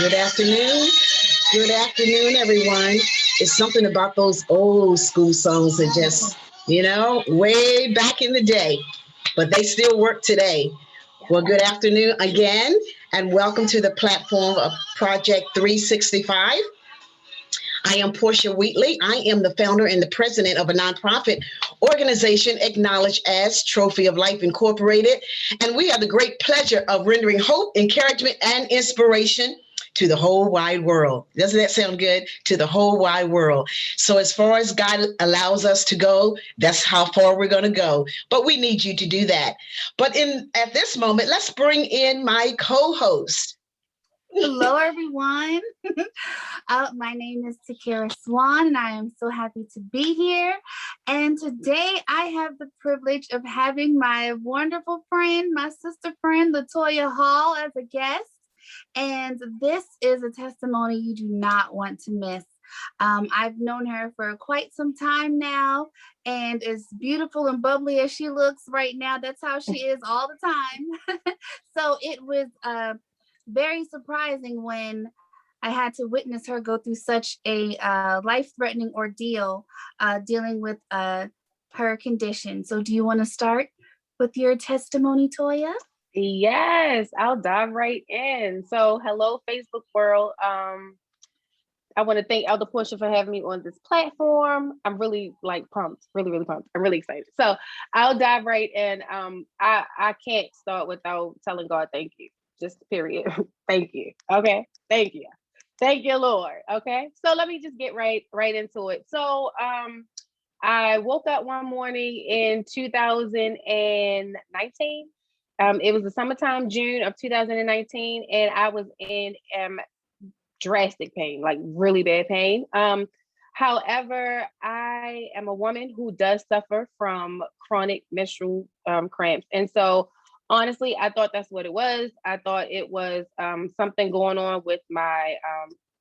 Good afternoon. Good afternoon, everyone. It's something about those old school songs that just, way back in the day, but they still work today. Well, good afternoon again, and welcome to the platform of Project 365. I am Portia Wheatley. I am the founder and the president of a nonprofit organization acknowledged as Trophy of Life Incorporated. And we have the great pleasure of rendering hope, encouragement, and inspiration to the whole wide world. Doesn't that sound good? To the whole wide world. So as far as God allows us to go, that's how far we're going to go. But we need you to do that. But at this moment, let's bring in my co-host. Hello, everyone. My name is Takara Swan, and I am so happy to be here. And today I have the privilege of having my wonderful friend, my sister friend, LaToya Hall, as a guest. And this is a testimony you do not want to miss. I've known her for quite some time now, and as beautiful and bubbly as she looks right now, that's how she is all the time. So it was very surprising when I had to witness her go through such a life-threatening ordeal dealing with her condition. So do you want to start with your testimony, Toya? Yes, I'll dive right in. So hello, Facebook world. I want to thank Elder Portia for having me on this platform. I'm really pumped, really pumped. I'm really excited. So I'll dive right in. I can't start without telling God thank you. Just period. Thank you. Okay. Thank you. Thank you, Lord. Okay. So let me just get right into it. So I woke up one morning in 2019. It was the summertime, June of 2019, and I was in drastic pain, like really bad pain. However, I am a woman who does suffer from chronic menstrual cramps. And so honestly, I thought that's what it was. I thought it was something going on with my,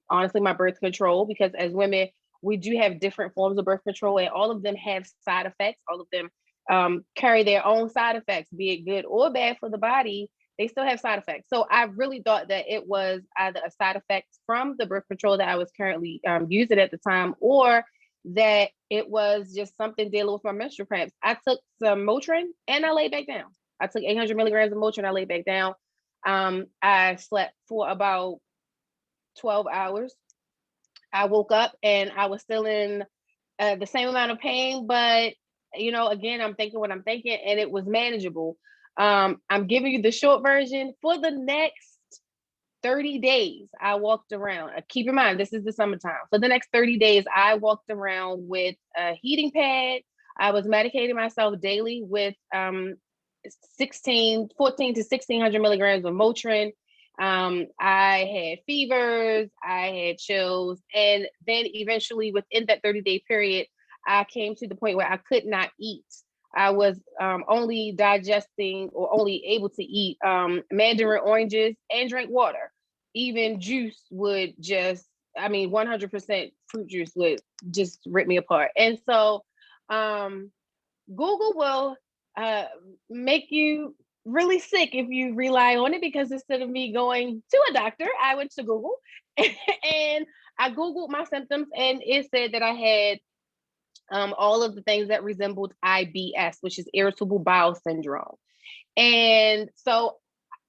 honestly, my birth control, because as women, we do have different forms of birth control, and all of them have side effects. All of them carry their own side effects, be it good or bad for the body. They still have side effects. So I really thought that it was either a side effect from the birth control that I was currently using at the time, or that it was just something dealing with my menstrual cramps. I took some Motrin and I laid back down. I took 800 milligrams of Motrin. I laid back down. I slept for about 12 hours. I woke up and I was still in the same amount of pain, but again, I'm thinking what I'm thinking, and it was manageable. I'm giving you the short version. For the next 30 days, I walked around. Keep in mind, this is the summertime. For the next 30 days, I walked around with a heating pad. I was medicating myself daily with 14 to 1600 milligrams of Motrin. I had fevers, I had chills, and then eventually within that 30-day period, I came to the point where I could not eat. I was only digesting or only able to eat mandarin oranges and drink water. Even juice would 100% fruit juice would just rip me apart. And so Google will make you really sick if you rely on it, because instead of me going to a doctor, I went to Google and I Googled my symptoms, and it said that I had all of the things that resembled IBS, which is irritable bowel syndrome. And so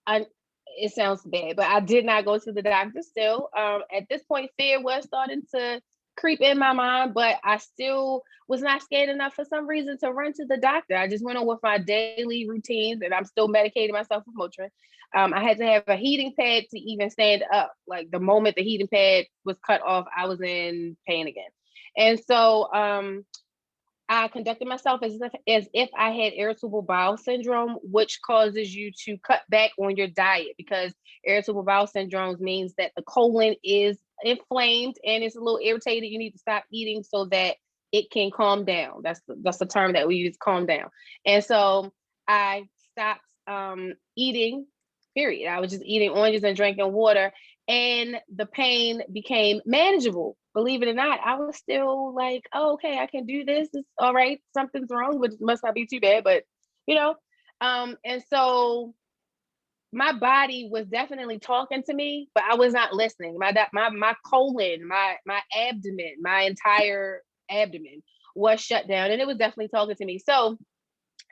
it sounds bad, but I did not go to the doctor still. At this point, fear was starting to creep in my mind, but I still was not scared enough for some reason to run to the doctor. I just went on with my daily routines, and I'm still medicating myself with Motrin. I had to have a heating pad to even stand up. Like the moment the heating pad was cut off, I was in pain again. And so I conducted myself as if I had irritable bowel syndrome, which causes you to cut back on your diet, because irritable bowel syndrome means that the colon is inflamed and it's a little irritated. You need to stop eating so that it can calm down. That's the term that we use, calm down. And so I stopped eating, period. I was just eating oranges and drinking water, and the pain became manageable. Believe it or not, I was still like, oh, okay, I can do this. It's all right. Something's wrong, but it must not be too bad. But, and so my body was definitely talking to me, but I was not listening. My colon, my abdomen, my entire abdomen was shut down, and it was definitely talking to me. So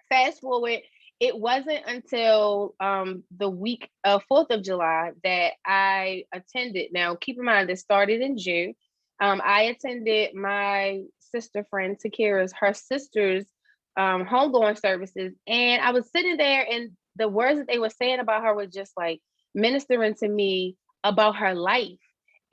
fast forward, it wasn't until the week of 4th of July that I attended. Now, keep in mind, this started in June. I attended my sister friend Takira's, her sister's homegoing services, and I was sitting there, and the words that they were saying about her was just like ministering to me about her life.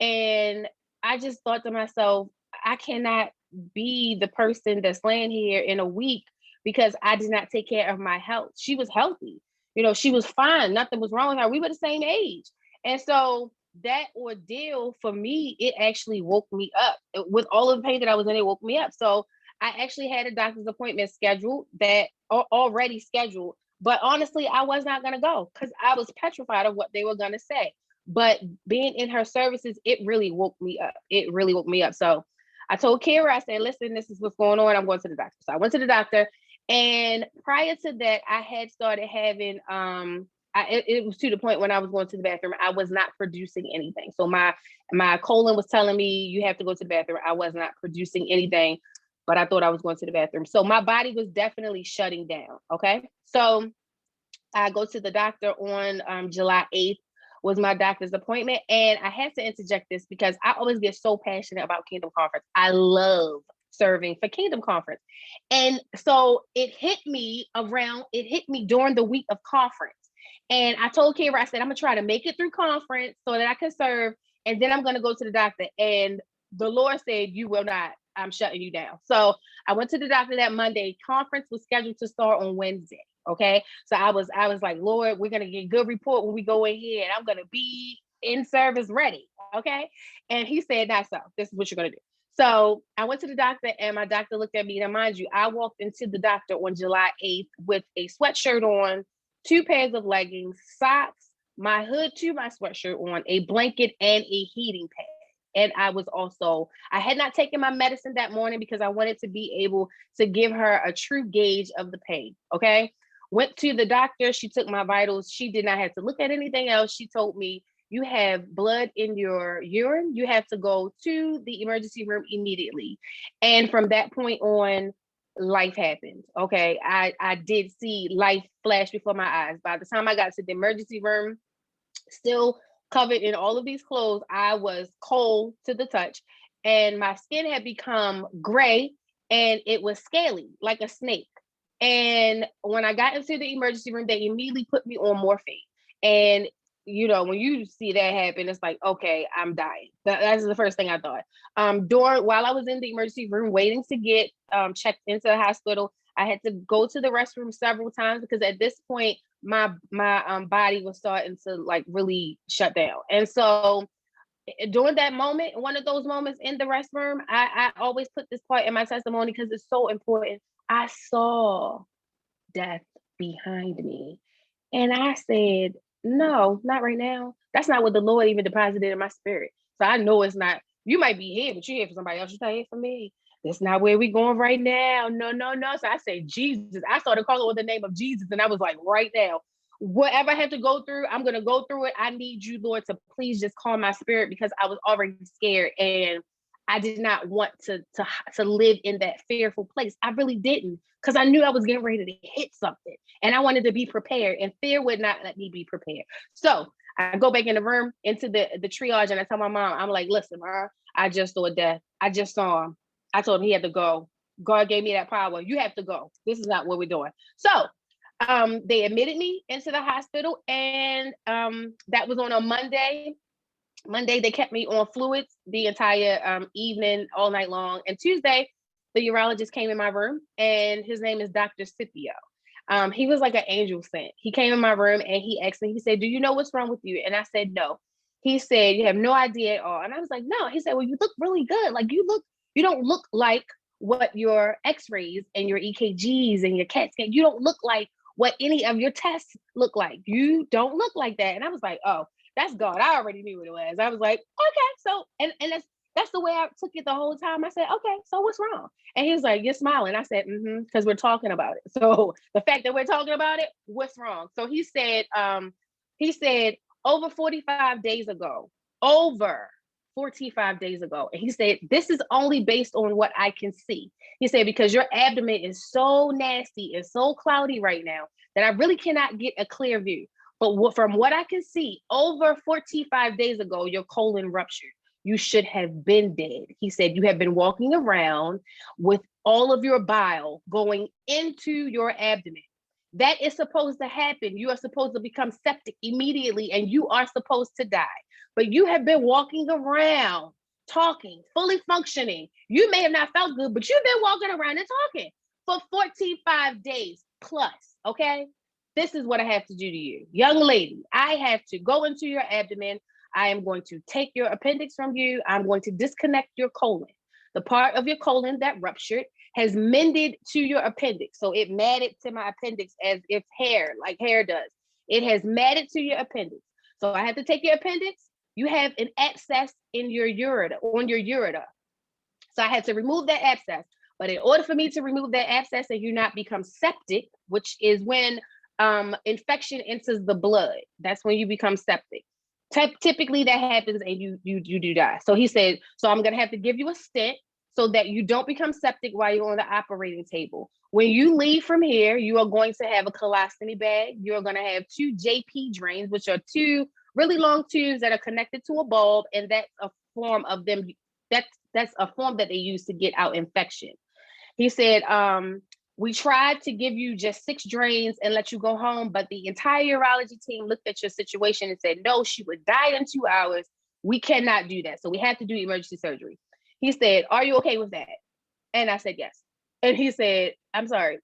And I just thought to myself, I cannot be the person that's laying here in a week because I did not take care of my health. She was healthy. You know, she was fine. Nothing was wrong with her. We were the same age. And so that ordeal for me, it actually woke me up. With all of the pain that I was in, it woke me up. So I actually had a doctor's appointment scheduled that already scheduled. But honestly, I was not going to go because I was petrified of what they were going to say. But being in her services, it really woke me up. It really woke me up. So I told Kira, I said, listen, this is what's going on. I'm going to the doctor. So I went to the doctor. And prior to that, I had started having, it was to the point when I was going to the bathroom, I was not producing anything. So my colon was telling me, you have to go to the bathroom. I was not producing anything, but I thought I was going to the bathroom. So my body was definitely shutting down. Okay. So I go to the doctor on July 8th was my doctor's appointment. And I had to interject this because I always get so passionate about Kingdom Conference. I love serving for Kingdom Conference. And so it hit me during the week of conference. And I told Kira, I said, I'm gonna try to make it through conference so that I can serve. And then I'm gonna go to the doctor. And the Lord said, you will not. I'm shutting you down. So I went to the doctor that Monday. Conference was scheduled to start on Wednesday. Okay. So I was like, Lord, we're gonna get good report when we go in here, and I'm gonna be in service ready. Okay. And he said, that's so. This is what you're gonna do. So I went to the doctor, and my doctor looked at me. And mind you, I walked into the doctor on July 8th with a sweatshirt on, 2 pairs of leggings, socks, my hood to my sweatshirt on, a blanket, and a heating pad. And I had not taken my medicine that morning because I wanted to be able to give her a true gauge of the pain. Okay. Went to the doctor. She took my vitals. She did not have to look at anything else. She told me, you have blood in your urine. You have to go to the emergency room immediately. And from that point on, life happened. Okay. I did see life flash before my eyes. By the time I got to the emergency room, still covered in all of these clothes, I was cold to the touch, and my skin had become gray, and it was scaly like a snake. And when I got into the emergency room, they immediately put me on morphine. And when you see that happen, it's like, okay, I'm dying. That's the first thing I thought. While I was in the emergency room waiting to get checked into the hospital, I had to go to the restroom several times because at this point, my body was starting to like really shut down. And so during that moment, one of those moments in the restroom, I always put this part in my testimony because it's so important. I saw death behind me. And I said, no, not right now. That's not what the Lord even deposited in my spirit. So I know it's not, you might be here, but you're here for somebody else. You're not here for me. That's not where we going right now. No, no, no. So I said, Jesus. I started calling with the name of Jesus. And I was like, right now, whatever I have to go through, I'm going to go through it. I need you, Lord, to please just calm my spirit because I was already scared. And I did not want to live in that fearful place. I really didn't, because I knew I was getting ready to hit something, and I wanted to be prepared, and fear would not let me be prepared. So I go back in the room into the triage, and I tell my mom, I'm like, listen, Mom, I just saw death. I just saw him. I told him he had to go. God gave me that power. You have to go. This is not what we're doing. So they admitted me into the hospital, and that was on a Monday. They kept me on fluids the entire evening, all night long. And Tuesday, the urologist came in my room, and his name is Dr. Scipio. He was like an angel sent. He came in my room and he asked me, he said, do you know what's wrong with you? And I said, no. He said, you have no idea at all. And I was like, no. He said, well, you look really good. Like you don't look like what your x-rays and your EKGs and your CAT scan, you don't look like what any of your tests look like. You don't look like that. And I was like, oh, that's God. I already knew what it was. I was like, okay. So, and that's the way I took it the whole time. I said, okay, so what's wrong? And he was like, you're smiling. I said, because we're talking about it. So the fact that we're talking about it, what's wrong? So he said, He said, over 45 days ago, over 45 days ago. And he said, this is only based on what I can see. He said, because your abdomen is so nasty and so cloudy right now that I really cannot get a clear view. But from what I can see, over 45 days ago, your colon ruptured. You should have been dead. He said, you have been walking around with all of your bile going into your abdomen. That is supposed to happen. You are supposed to become septic immediately and you are supposed to die. But you have been walking around, talking, fully functioning. You may have not felt good, but you've been walking around and talking for 45 days plus, okay? This is what I have to do to you. Young lady, I have to go into your abdomen. I am going to take your appendix from you. I'm going to disconnect your colon. The part of your colon that ruptured has mended to your appendix. So it matted to my appendix as if hair, like hair does. It has matted to your appendix. So I have to take your appendix. You have an abscess in your ureter, on your ureter. So I had to remove that abscess. But in order for me to remove that abscess and you not become septic, which is when infection enters the blood, that's when you become septic. Typically that happens and you do die. So he said, so I'm gonna have to give you a stent so that you don't become septic while you're on the operating table. When you leave from here, you are going to have a colostomy bag. You're gonna have 2 JP drains, which are 2 really long tubes that are connected to a bulb, and that's a form of them. That's a form that they use to get out infection. He said, we tried to give you just 6 drains and let you go home, but the entire urology team looked at your situation and said, no, she would die in 2 hours. We cannot do that. So we had to do emergency surgery. He said, are you okay with that? And I said, yes. And he said, I'm sorry,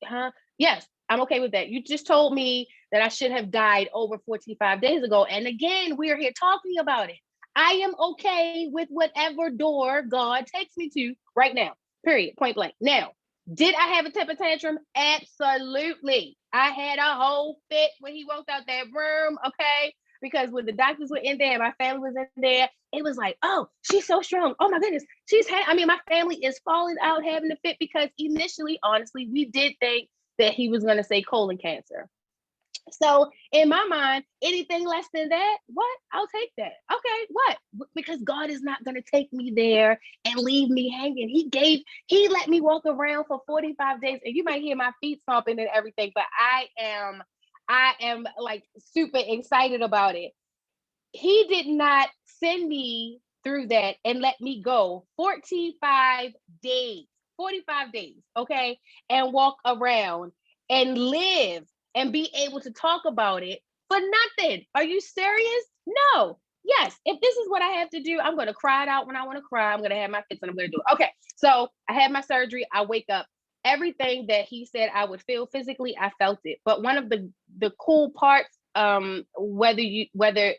huh? Yes, I'm okay with that. You just told me that I should have died over 45 days ago. And again, we are here talking about it. I am okay with whatever door God takes me to right now, period, point blank. Now, did I have a temper tantrum? Absolutely. I had a whole fit when he walked out that room, okay? Because when the doctors were in there, my family was in there, it was like, oh, she's so strong. Oh my goodness. My family is falling out having a fit because initially, honestly, we did think that he was going to say colon cancer. So in my mind, anything less than that, what? I'll take that. Okay, what? Because God is not going to take me there and leave me hanging. He let me walk around for 45 days and you might hear my feet stomping and everything, but I am like super excited about it. He did not send me through that and let me go 45 days, okay, and walk around and live and be able to talk about it for nothing. Are you serious? No. Yes. If this is what I have to do, I'm going to cry it out when I want to cry. I'm going to have my fits and I'm going to do it. Okay. So I had my surgery. I wake up. Everything that he said I would feel physically, I felt it. But one of the cool parts, whether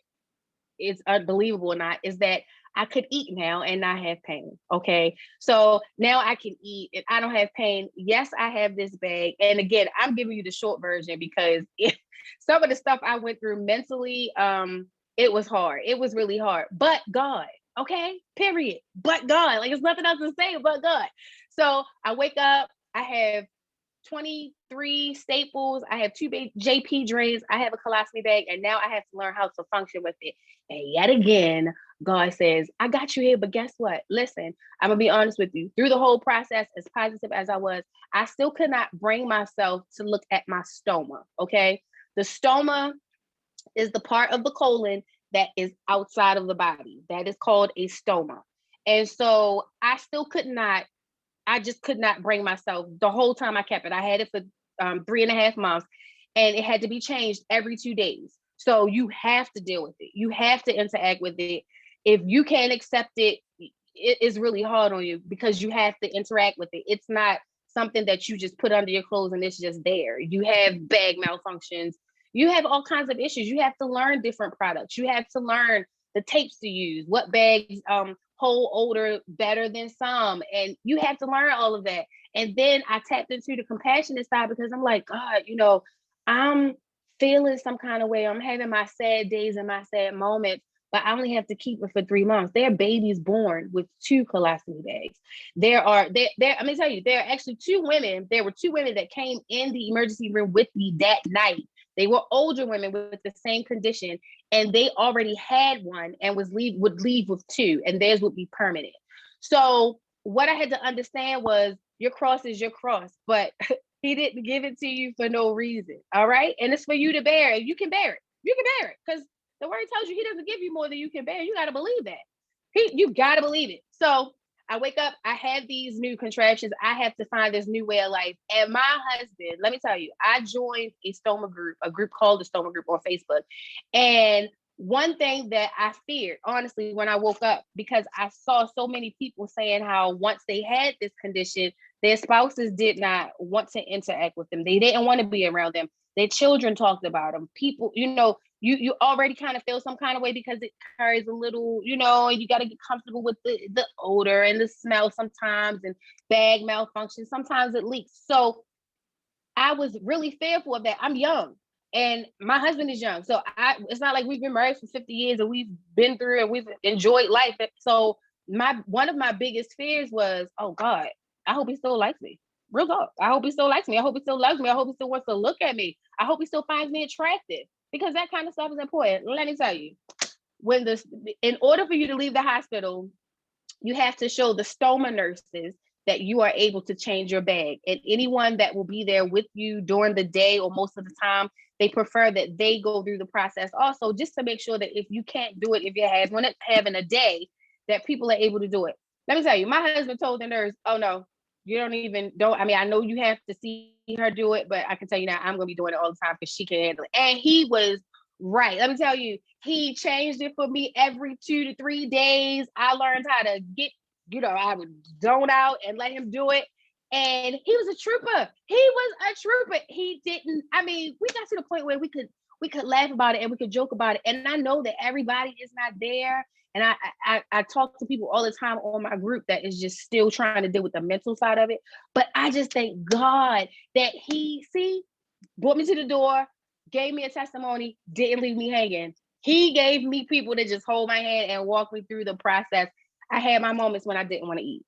it's unbelievable or not, is that I could eat now and not have pain. Okay. So now I can eat and I don't have pain. Yes, I have this bag. And again, I'm giving you the short version because some of the stuff I went through mentally, it was hard. It was really hard, but God, okay, period. But God, like there's nothing else to say but God. So I wake up, I have 23 staples, I have 2 JP drains, I have a colostomy bag, and now I have to learn how to function with it. And yet again, God says, I got you here, but guess what? Listen, I'm gonna be honest with you. Through the whole process, as positive as I was, I still could not bring myself to look at my stoma, okay? The stoma is the part of the colon that is outside of the body. That is called a stoma. And so I just could not bring myself. The whole time I kept it, I had it for 3.5 months and it had to be changed every 2 days. So you have to deal with it. You have to interact with it. If you can't accept it, it is really hard on you because you have to interact with it. It's not something that you just put under your clothes and it's just there. You have bag malfunctions. You have all kinds of issues. You have to learn different products. You have to learn the tapes to use, what bags hold odor better than some. And you have to learn all of that. And then I tapped into the compassionate side because I'm like, God, I'm feeling some kind of way. I'm having my sad days and my sad moments, but I only have to keep it for 3 months. There are babies born with 2 colostomy bags. I'm gonna tell you, there are actually 2 women. There were 2 women that came in the emergency room with me that night They were older women with the same condition, and they already had one and would leave with two, and theirs would be permanent. So what I had to understand was your cross is your cross, but he didn't give it to you for no reason. All right. And it's for you to bear. And you can bear it. You can bear it. Because the word tells you he doesn't give you more than you can bear. You got to believe that. You got to believe it. So I wake up, I have these new contractions. I have to find this new way of life. And my husband, let me tell you, I joined a group called the Stoma Group on Facebook. And one thing that I feared, honestly, when I woke up, because I saw so many people saying how once they had this condition, their spouses did not want to interact with them. They didn't want to be around them. Their children talked about them. People, you already kind of feel some kind of way because it carries a little, you got to get comfortable with the odor and the smell sometimes, and bag malfunction. Sometimes it leaks. So I was really fearful of that. I'm young. And my husband is young. So it's not like we've been married for 50 years and we've been through and we've enjoyed life. So one of my biggest fears was, oh God, I hope he still likes me. Real talk. I hope he still likes me. I hope he still loves me. I hope he still wants to look at me. I hope he still finds me attractive, because that kind of stuff is important. Let me tell you, in order for you to leave the hospital, you have to show the stoma nurses that you are able to change your bag. And anyone that will be there with you during the day or most of the time, they prefer that they go through the process also, just to make sure that if you can't do it, if you're having a day, that people are able to do it. Let me tell you, my husband told the nurse, oh no, you I know you have to see her do it, but I can tell you now, I'm going to be doing it all the time because she can handle it. And he was right. Let me tell you, he changed it for me every 2 to 3 days. I learned how to get, I would zone out and let him do it. And he was a trooper. We got to the point where we could laugh about it and we could joke about it. And I know that everybody is not there. And I talk to people all the time on my group that is just still trying to deal with the mental side of it. But I just thank God that he brought me to the door, gave me a testimony, didn't leave me hanging. He gave me people to just hold my hand and walk me through the process. I had my moments when I didn't want to eat.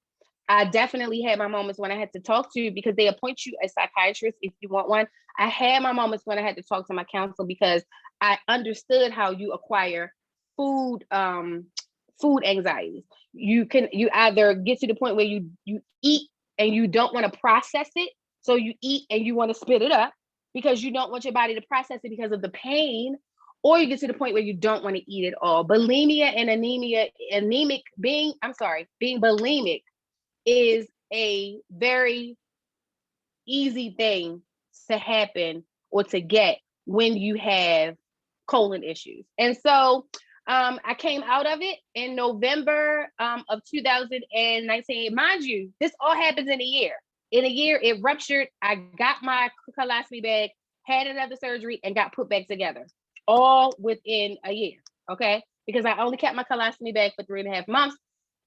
I definitely had my moments when I had to talk to, because they appoint you a psychiatrist if you want one. I had my moments when I had to talk to my counselor, because I understood how you acquire food anxieties. You either get to the point where you eat and you don't want to process it. So you eat and you want to spit it up because you don't want your body to process it because of the pain, or you get to the point where you don't want to eat at all. Bulimia and being bulimic is a very easy thing to happen or to get when you have colon issues. And so I came out of it in November of 2019. Mind you, this all happens in a year. In a year, it ruptured. I got my colostomy bag, had another surgery, and got put back together, all within a year. Okay, because I only kept my colostomy bag for 3.5 months.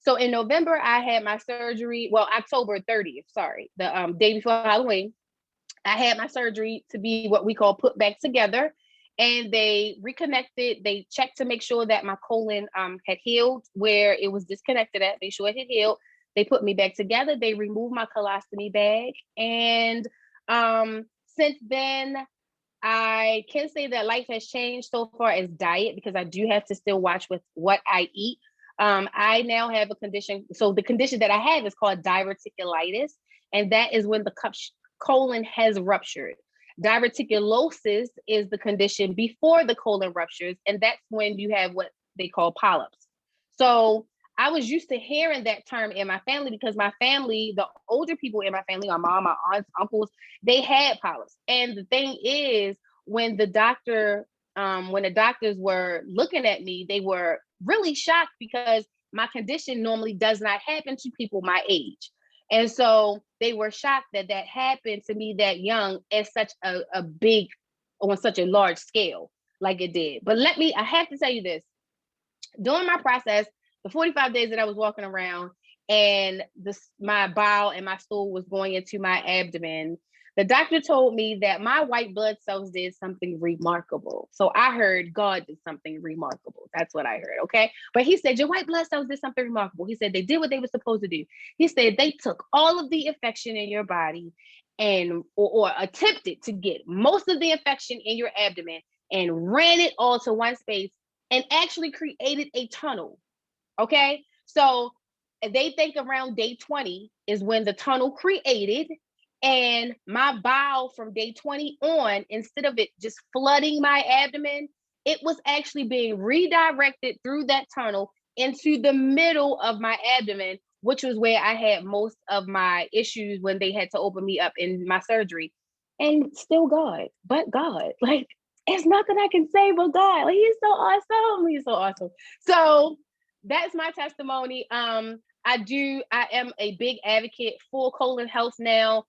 So in November, I had my surgery. Well, October 30th, sorry, the day before Halloween, I had my surgery to be what we call put back together. And they reconnected. They checked to make sure that my colon had healed where it was disconnected at. They sure it had healed. They put me back together. They removed my colostomy bag. And since then, I can say that life has changed so far as diet, because I do have to still watch with what I eat. I now have a condition. So the condition that I have is called diverticulitis. And that is when the colon has ruptured. Diverticulosis is the condition before the colon ruptures, and that's when you have what they call polyps. So I was used to hearing that term in my family, because my family, the older people in my family, my mom, my aunts, uncles, they had polyps. And the thing is, when the doctors were looking at me, they were really shocked, because my condition normally does not happen to people my age. And so they were shocked that happened to me that young at such on such a large scale like it did. But I have to tell you this. During my process, the 45 days that I was walking around and my bowel and my stool was going into my abdomen, the doctor told me that my white blood cells did something remarkable. So I heard God did something remarkable. That's what I heard, okay? But he said, your white blood cells did something remarkable. He said, they did what they were supposed to do. He said, they took all of the infection in your body and or attempted to get most of the infection in your abdomen and ran it all to one space and actually created a tunnel. Okay. So they think around day 20 is when the tunnel created. And my bowel from day 20 on, instead of it just flooding my abdomen, it was actually being redirected through that tunnel into the middle of my abdomen, which was where I had most of my issues when they had to open me up in my surgery. And still God, but God, like, it's nothing I can say but God. Like, he's so awesome. He's so awesome. So that's my testimony. I am a big advocate for colon health now,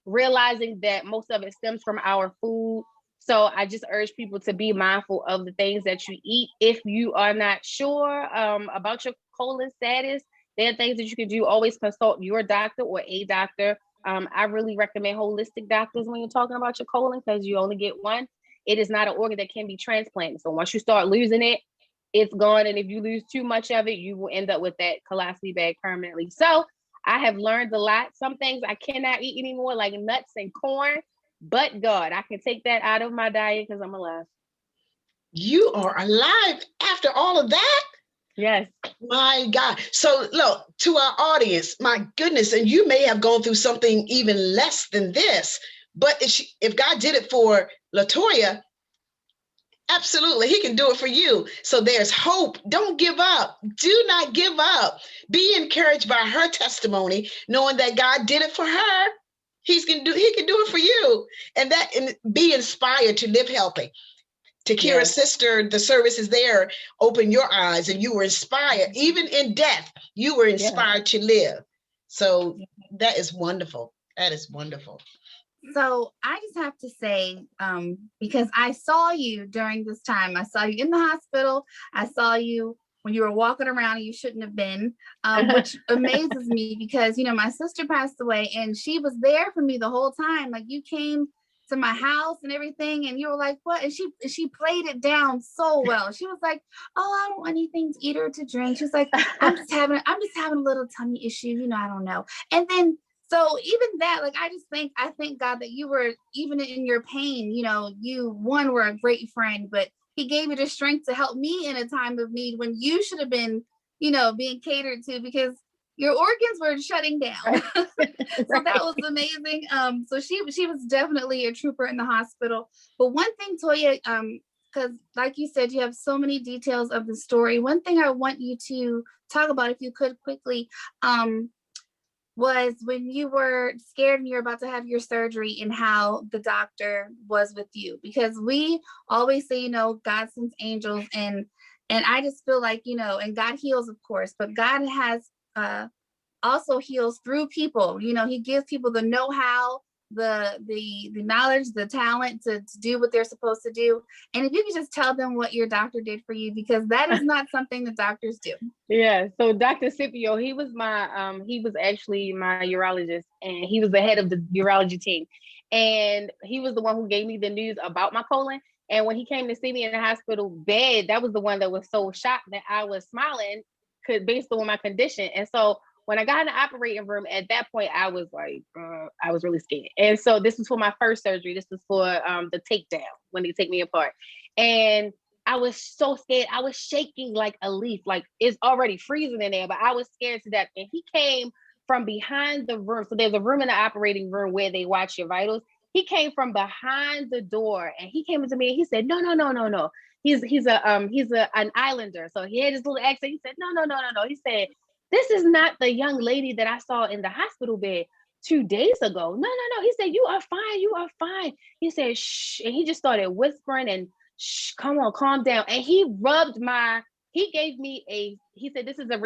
realizing that most of it stems from our food. So I just urge people to be mindful of the things that you eat. If you are not sure about your colon status, there are things that you can do. Always consult your doctor or a doctor. I really recommend holistic doctors when you're talking about your colon, because you only get one. It is not an organ that can be transplanted. So once you start losing it, it's gone. And if you lose too much of it, you will end up with that colostomy bag permanently. So I have learned a lot. Some things I cannot eat anymore, like nuts and corn, but God, I can take that out of my diet because I'm alive. You are alive after all of that? Yes. My God. So look, to our audience, my goodness, and you may have gone through something even less than this, but if God did it for LaToya, absolutely, he can do it for you. So there's hope. Don't give up. Do not give up. Be encouraged by her testimony, knowing that God did it for her. He can do it for you. And be inspired to live healthy. To Kira's Yes. sister, the service is there. Open your eyes, and you were inspired. Even in death, you were inspired to live. So that is wonderful. That is wonderful. So I just have to say, because I saw you during this time, I saw you in the hospital. I saw you when you were walking around and you shouldn't have been, which amazes me because, you know, my sister passed away and she was there for me the whole time. Like, you came to my house and everything, and you were like, what? And she played it down so well. She was like, oh, I don't want anything to eat or to drink. She was like, I'm just having a little tummy issue, you know, I don't know. And then so even that, like, I thank God that you were, even in your pain, you know, you were a great friend, but he gave you the strength to help me in a time of need when you should have been, you know, being catered to because your organs were shutting down. So that was amazing. So she was definitely a trooper in the hospital. But one thing, Toya, because like you said, you have so many details of the story. One thing I want you to talk about, if you could quickly, was when you were scared and you're about to have your surgery and how the doctor was with you, because we always say, you know, God sends angels, and I just feel like, you know, and God heals, of course, but God has also heals through people. You know, he gives people the know-how, the knowledge, the talent to do what they're supposed to do. And if you could just tell them what your doctor did for you, because that is not something that doctors do. Yeah. So Dr. Scipio, he was actually my urologist, and he was the head of the urology team. And he was the one who gave me the news about my colon. And when he came to see me in the hospital bed, that was the one that was so shocked that I was smiling based on my condition. And so when I got in the operating room, at that point, I was like, I was really scared. And so this was for my first surgery. This was for the takedown, when they take me apart. And I was so scared. I was shaking like a leaf, like it's already freezing in there, but I was scared to death. And he came from behind the room. So there's a room in the operating room where they watch your vitals. He came from behind the door, and he came into me and he said, no. He's an islander. So he had his little accent. He said, no. He said, this is not the young lady that I saw in the hospital bed 2 days ago. No. He said, you are fine. He said, shh. And he just started whispering and, shh, come on, calm down. And he gave me he said, this is a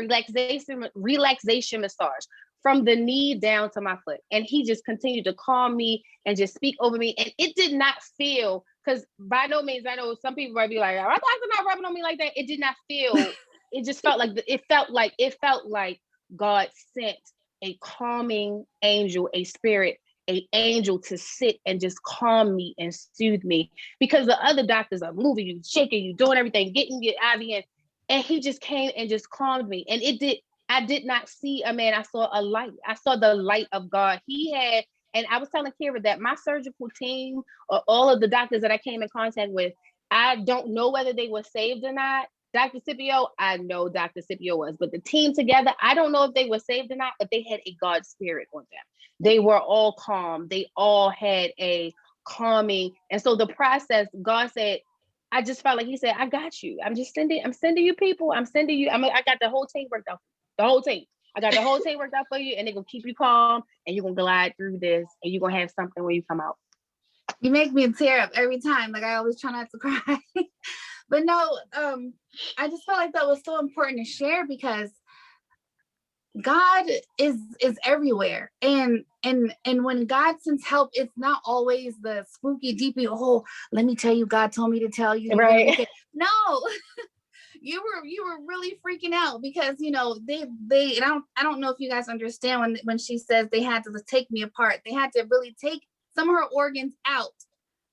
relaxation massage from the knee down to my foot. And he just continued to calm me and just speak over me. And it did not feel, because by no means, I know some people might be like, our doctor's not rubbing on me like that. It did not feel, it just felt like, it felt like God sent a calming angel, a spirit, an angel to sit and just calm me and soothe me, because the other doctors are moving you, shaking you, doing everything, getting your IV in. And he just came and just calmed me. And I did not see a man. I saw a light. I saw the light of God. He had And I was telling Kira that my surgical team, or all of the doctors that I came in contact with, I don't know whether they were saved or not. Dr. Scipio, I know Dr. Scipio was, but the team together, I don't know if they were saved or not, but they had a God spirit on them. They were all calm. They all had a calming. And so the process, God said, I just felt like he said, I got you. I'm sending you people. I got the whole team worked out. The whole team. I got the whole team worked out for you, and they're gonna keep you calm, and you're gonna glide through this, and you're gonna have something when you come out. You make me tear up every time. Like, I always try not to cry. But no, I just felt like that was so important to share, because God is everywhere, and when God sends help, it's not always the spooky, deepy. Oh, let me tell you, God told me to tell you. Right. No, you were really freaking out, because they and I don't know if you guys understand when she says they had to take me apart. They had to really take some of her organs out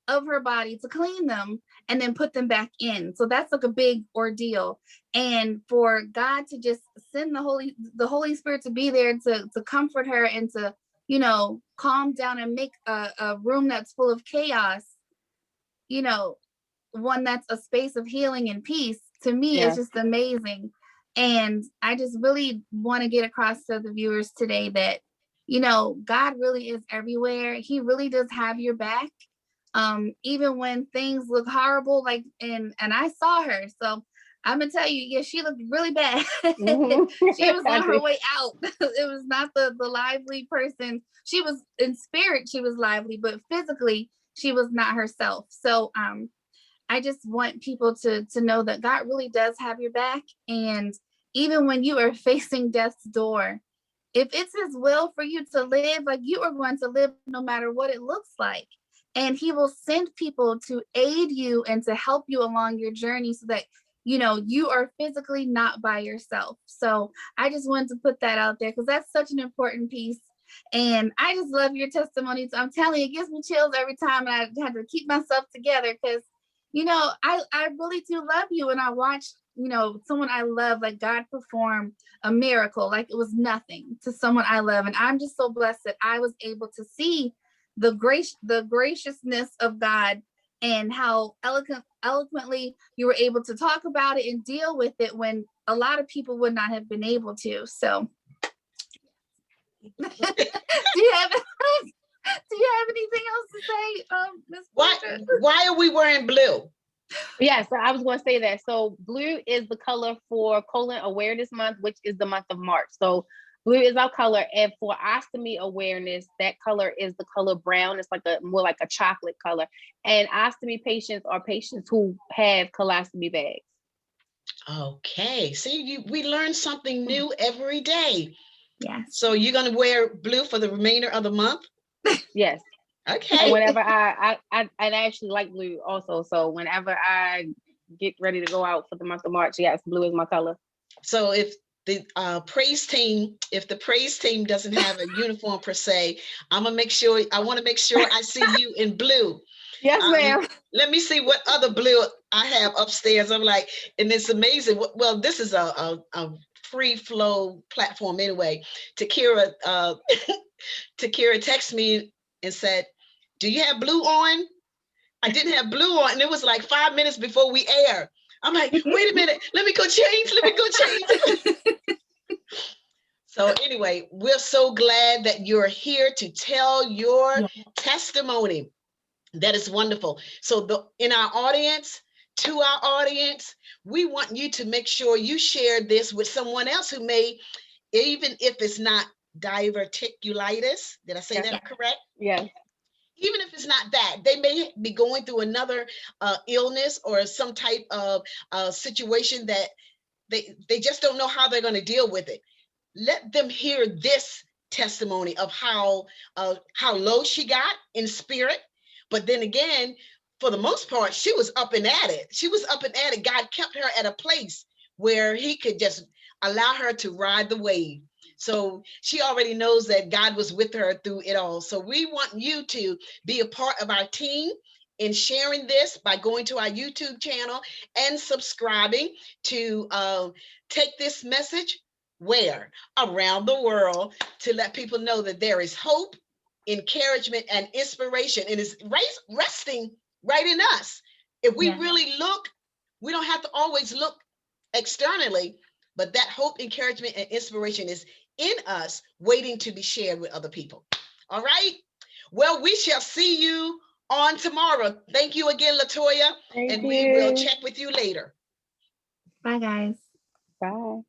of her body to clean them and then put them back in. So that's like a big ordeal. And for God to just send the Holy Spirit to be there to comfort her and to, calm down and make a room that's full of chaos, one that's a space of healing and peace, to me is just amazing. And I just really want to get across to the viewers today that, God really is everywhere. He really does have your back. Even when things look horrible, like, and I saw her, so I'm gonna tell you, yeah, she looked really bad. Mm-hmm. She was on her way out. It was not the lively person. She was in spirit, she was lively, but physically she was not herself. So I just want people to know that God really does have your back. And even when you are facing death's door, if it's his will for you to live, like, you are going to live no matter what it looks like. And he will send people to aid you and to help you along your journey, so that, you are physically not by yourself. So I just wanted to put that out there, because that's such an important piece. And I just love your testimony. So I'm telling you, it gives me chills every time. And I had to keep myself together, because, I really do love you. And I watched, someone I love, like, God perform a miracle like it was nothing to someone I love. And I'm just so blessed that I was able to see the graciousness of God, and how eloquently you were able to talk about it and deal with it when a lot of people would not have been able to. So do you have anything else to say, Ms. Why are we wearing blue? Yeah, so I was going to say that. So blue is the color for Colon Awareness Month, which is the month of March. So blue is our color. And for ostomy awareness, that color is the color brown. It's like more like a chocolate color. And ostomy patients are patients who have colostomy bags. Okay. See, we learn something new every day. Yes. So you're going to wear blue for the remainder of the month? Yes. Okay. And whenever I actually like blue also. So whenever I get ready to go out for the month of March, yes, blue is my color. So if the praise team doesn't have a uniform per se, I want to make sure I see you in blue. Yes, ma'am. Let me see what other blue I have upstairs. I'm like, and it's amazing. Well, this is a free flow platform anyway. Takira texted me and said, "Do you have blue on?" I didn't have blue on, and it was like 5 minutes before we air. I'm like, wait a minute, let me go change. So anyway, we're so glad that you're here to tell your testimony. That is wonderful. So to our audience, we want you to make sure you share this with someone else who may, even if it's not diverticulitis. Did I say that correct? Yes. Even if it's not that, they may be going through another illness or some type of situation that they just don't know how they're going to deal with it. Let them hear this testimony of how low she got in spirit. But then again, for the most part, she was up and at it. God kept her at a place where he could just allow her to ride the wave. So she already knows that God was with her through it all. So we want you to be a part of our team in sharing this by going to our YouTube channel and subscribing to take this message where? Around the world, to let people know that there is hope encouragement, and inspiration. And it's resting right in us. If we really look, we don't have to always look externally, but that hope, encouragement, and inspiration is in us, waiting to be shared with other people. All right. Well, we shall see you on tomorrow. Thank you again, LaToya. Thank and you. We will check with you later. Bye, guys. Bye.